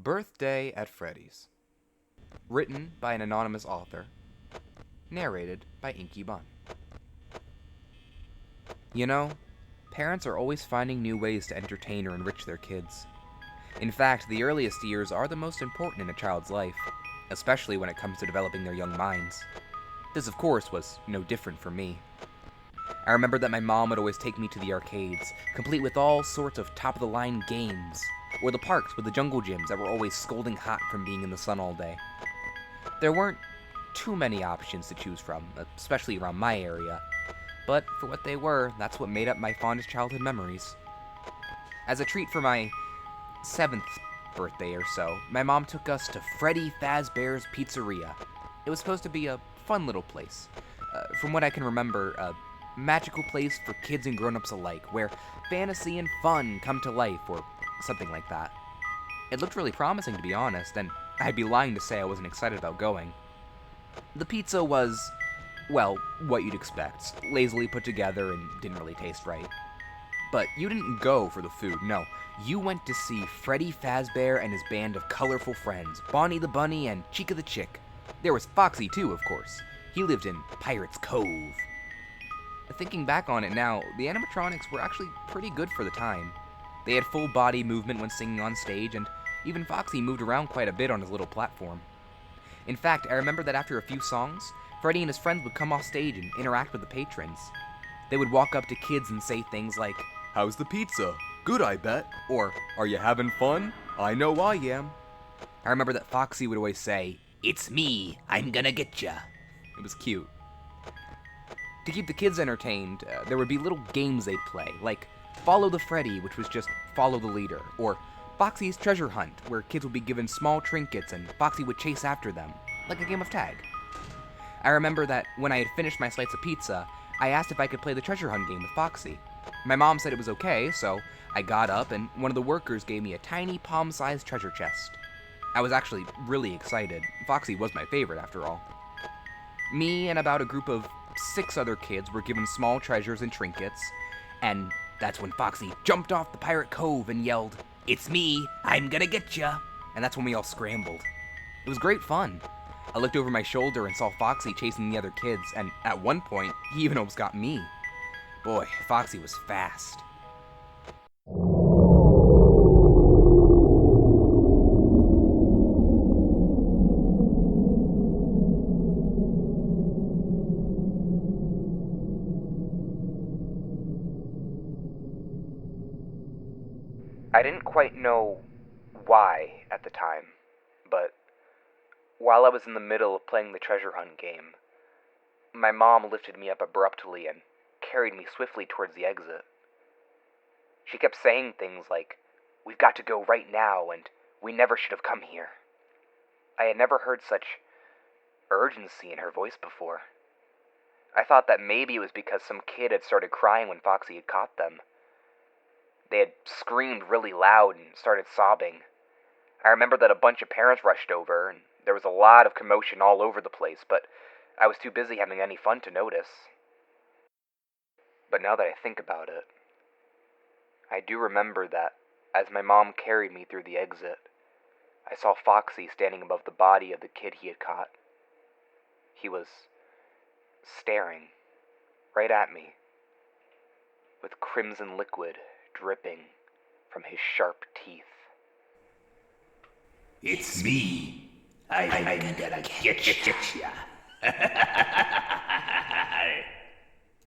Birthday at Freddy's. Written by an anonymous author. Narrated by Inky Bun. You know, parents are always finding new ways to entertain or enrich their kids. In fact, the earliest years are the most important in a child's life, especially when it comes to developing their young minds. This, of course, was no different for me. I remember that my mom would always take me to the arcades, complete with all sorts of top-of-the-line games, or the parks with the jungle gyms that were always scalding hot from being in the sun all day. There weren't too many options to choose from, especially around my area, but for what they were, that's what made up my fondest childhood memories. As a treat for my 7th birthday or so, my mom took us to Freddy Fazbear's Pizzeria. It was supposed to be a fun little place. From what I can remember, a magical place for kids and grown-ups alike, where fantasy and fun come to life, or something like that. It looked really promising, to be honest, and I'd be lying to say I wasn't excited about going. The pizza was, well, what you'd expect, lazily put together and didn't really taste right. But you didn't go for the food, no. You went to see Freddy Fazbear and his band of colorful friends, Bonnie the Bunny and Chica the Chick. There was Foxy too, of course. He lived in Pirate's Cove. Thinking back on it now, the animatronics were actually pretty good for the time. They had full body movement when singing on stage, and even Foxy moved around quite a bit on his little platform. In fact, I remember that after a few songs, Freddy and his friends would come off stage and interact with the patrons. They would walk up to kids and say things like, "How's the pizza? Good, I bet." Or, "Are you having fun? I know I am." I remember that Foxy would always say, "It's me, I'm gonna get ya." It was cute. To keep the kids entertained, there would be little games they'd play, like Follow the Freddy, which was just follow the leader, or Foxy's Treasure Hunt, where kids would be given small trinkets and Foxy would chase after them, like a game of tag. I remember that when I had finished my slice of pizza, I asked if I could play the Treasure Hunt game with Foxy. My mom said it was okay, so I got up and one of the workers gave me a tiny palm-sized treasure chest. I was actually really excited. Foxy was my favorite, after all. Me and about a group of 6 other kids were given small treasures and trinkets, and that's when Foxy jumped off the Pirate Cove and yelled, "It's me, I'm gonna get ya!" And that's when we all scrambled. It was great fun. I looked over my shoulder and saw Foxy chasing the other kids, and at one point, he even almost got me. Boy, Foxy was fast. I didn't quite know why at the time, but while I was in the middle of playing the treasure hunt game, my mom lifted me up abruptly and carried me swiftly towards the exit. She kept saying things like, "We've got to go right now, and we never should have come here." I had never heard such urgency in her voice before. I thought that maybe it was because some kid had started crying when Foxy had caught them. They had screamed really loud and started sobbing. I remember that a bunch of parents rushed over, and there was a lot of commotion all over the place, but I was too busy having any fun to notice. But now that I think about it, I do remember that as my mom carried me through the exit, I saw Foxy standing above the body of the kid he had caught. He was staring right at me, with crimson liquid dripping from his sharp teeth. "It's me. I'm gonna get ya."